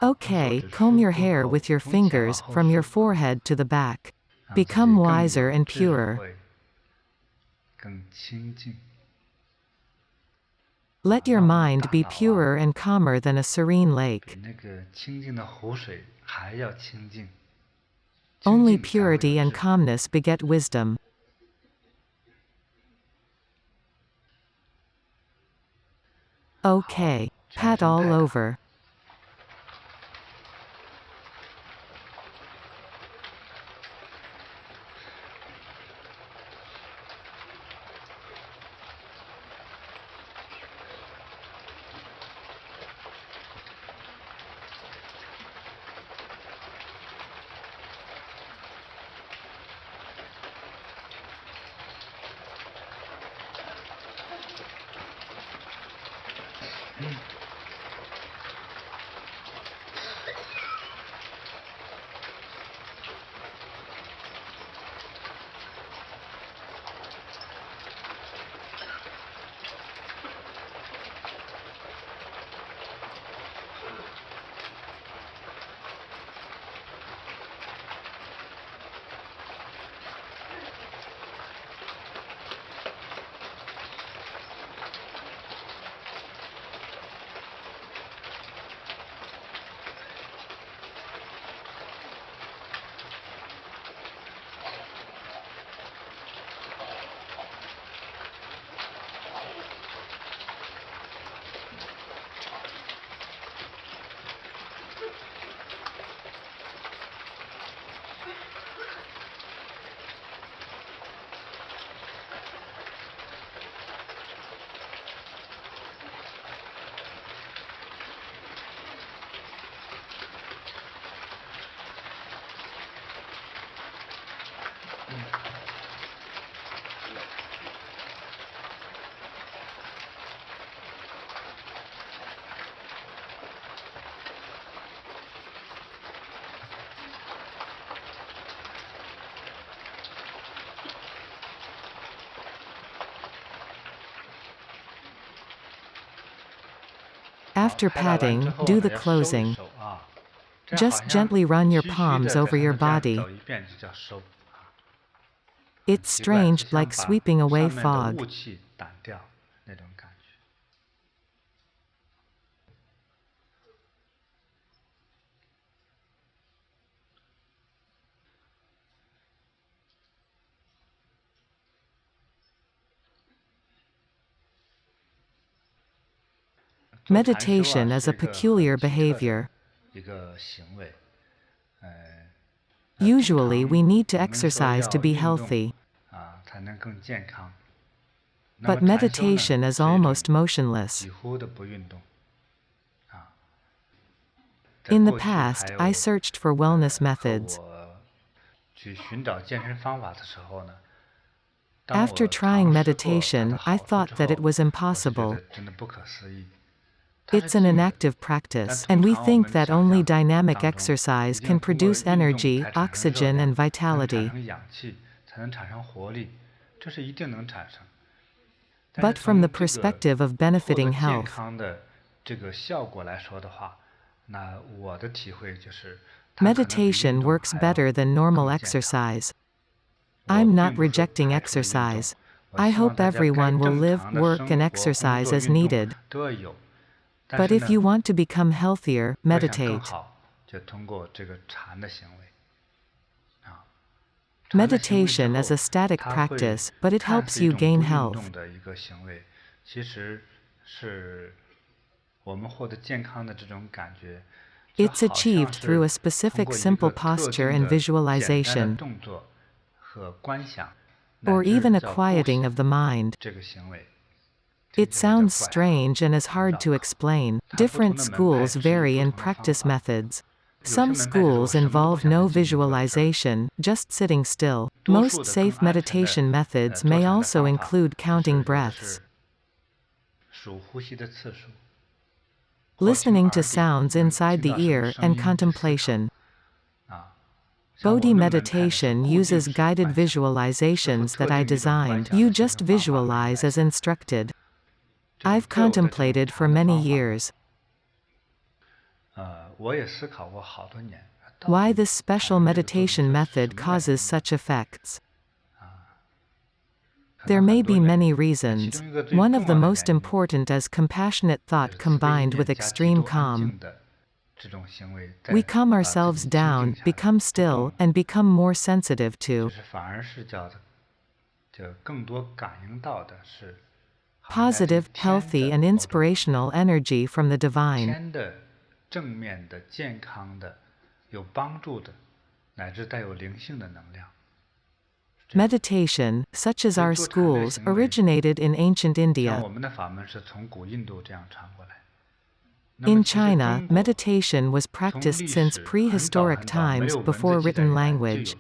Okay, comb your hair with your fingers, from your forehead to the back. Become wiser and purer. Let your mind be purer and calmer than a serene lake. Only purity and calmness beget wisdom. Okay. Pat all over. After patting, do the closing. Just gently run your palms over your body. It's strange, like sweeping away fog. Meditation is a peculiar behavior. Usually we need to exercise to be healthy. But meditation is almost motionless. In the past, I searched for wellness methods. After trying meditation, I thought that it was impossible. It's an inactive practice, and we think that only dynamic exercise can produce energy, oxygen and vitality. But from the perspective of benefiting health, meditation works better than normal exercise. I'm not rejecting exercise. I hope everyone will live, work and exercise as needed. But if you want to become healthier, meditate. Meditation is a static practice, but it helps you gain health. It's achieved through a specific simple posture and visualization, or even a quieting of the mind. It sounds strange and is hard to explain. Different schools vary in practice methods. Some schools involve no visualization, just sitting still. Most safe meditation methods may also include counting breaths, listening to sounds inside the ear, and contemplation. Bodhi meditation uses guided visualizations that I designed. You just visualize as instructed. I've contemplated for many years. Why this special meditation method causes such effects? There may be many reasons. One of the most important is compassionate thought combined with extreme calm. We calm ourselves down, become still, and become more sensitive to positive, healthy, and inspirational energy from the divine. Meditation, such as our schools, originated in ancient India. In China, meditation was practiced since prehistoric times, before written language.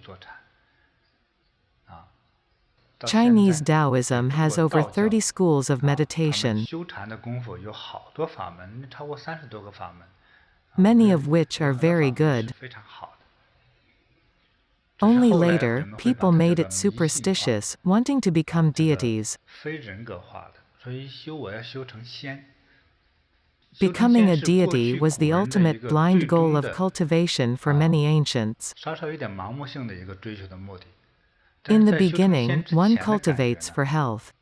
Chinese Taoism has over 30 schools of meditation, many of which are very good. Only later, people made it superstitious, wanting to become deities. Becoming a deity was the ultimate blind goal of cultivation for many ancients. In the beginning, one cultivates for health.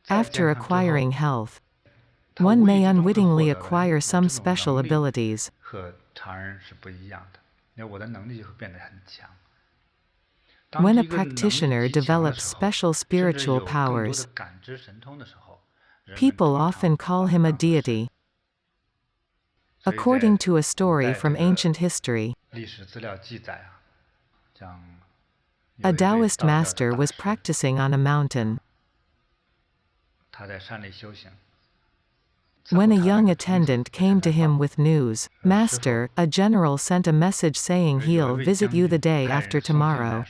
After acquiring health, one may unwittingly acquire some special abilities. When a practitioner develops special spiritual powers, people often call him a deity. According to a story from ancient history, a Taoist master was practicing on a mountain. When a young attendant came to him with news, "Master, a general sent a message saying he'll visit you the day after tomorrow."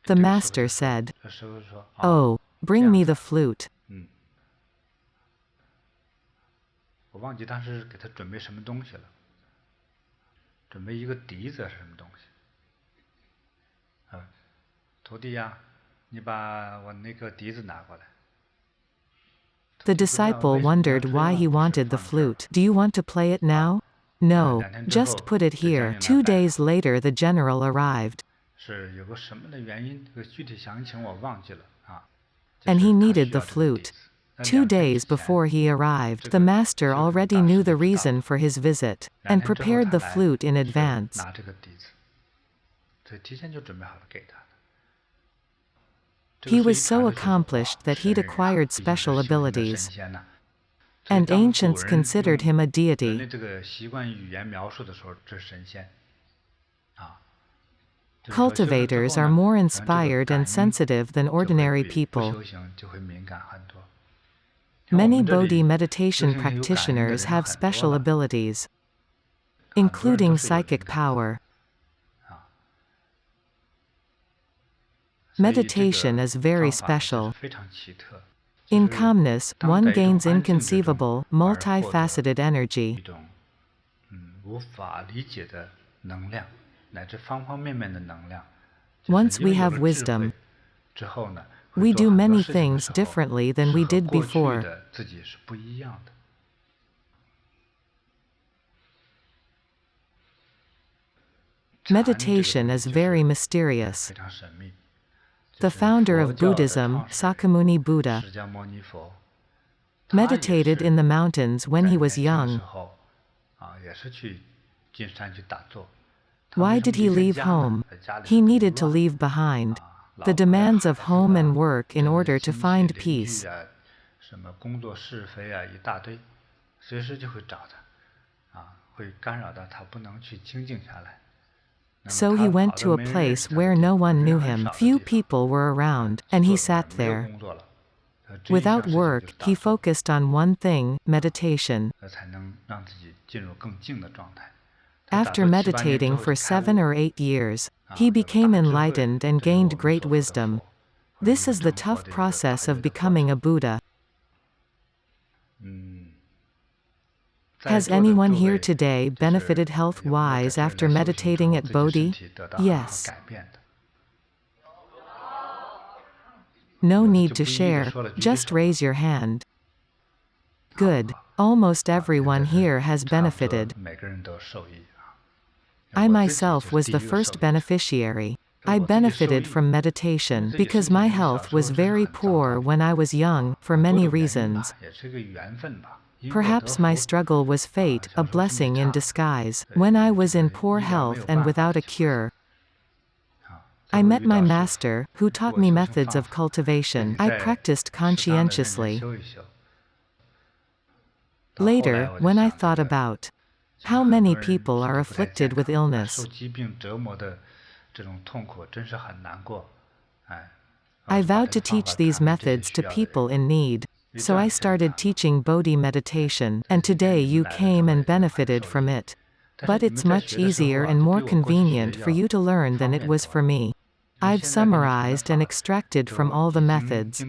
The master said, "Oh, bring me the flute." The disciple wondered why he wanted the flute. "Do you want to play it now?" "No, just put it here." 2 days later the general arrived, and he needed the flute. 2 days before he arrived, the master already knew the reason for his visit, and prepared the flute in advance. He was so accomplished that he'd acquired special abilities. And ancients considered him a deity. Cultivators are more inspired and sensitive than ordinary people. Many Bodhi meditation practitioners have special abilities, including psychic power. Meditation is very special. In calmness, one gains inconceivable, multifaceted energy. Once we have wisdom, we do many things differently than we did before. Meditation is very mysterious. The founder of Buddhism, Sakyamuni Buddha, meditated in the mountains when he was young. Why did he leave home? He needed to leave behind the demands of home and work in order to find peace. So he went to a place where no one knew him, few people were around, and he sat there. Without work, he focused on one thing, meditation. After meditating for 7 or 8 years, he became enlightened and gained great wisdom. This is the tough process of becoming a Buddha. Has anyone here today benefited health-wise after meditating at Bodhi? Yes. No need to share, just raise your hand. Good. Almost everyone here has benefited. I myself was the first beneficiary. I benefited from meditation because my health was very poor when I was young, for many reasons. Perhaps my struggle was fate, a blessing in disguise. When I was in poor health and without a cure, I met my master, who taught me methods of cultivation. I practiced conscientiously. Later, when I thought about how many people are afflicted with illness, I vowed to teach these methods to people in need. So I started teaching Bodhi meditation, and today you came and benefited from it. But it's much easier and more convenient for you to learn than it was for me. I've summarized and extracted from all the methods,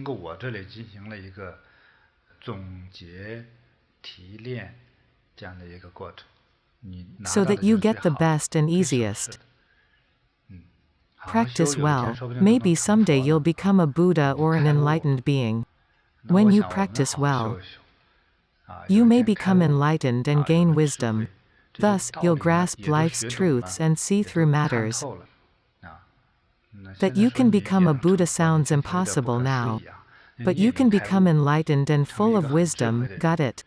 so that you get the best and easiest. Practice well. Maybe someday you'll become a Buddha or an enlightened being. When you practice well, you may become enlightened and gain wisdom. Thus, you'll grasp life's truths and see through matters. That you can become a Buddha sounds impossible now. But you can become enlightened and full of wisdom, got it?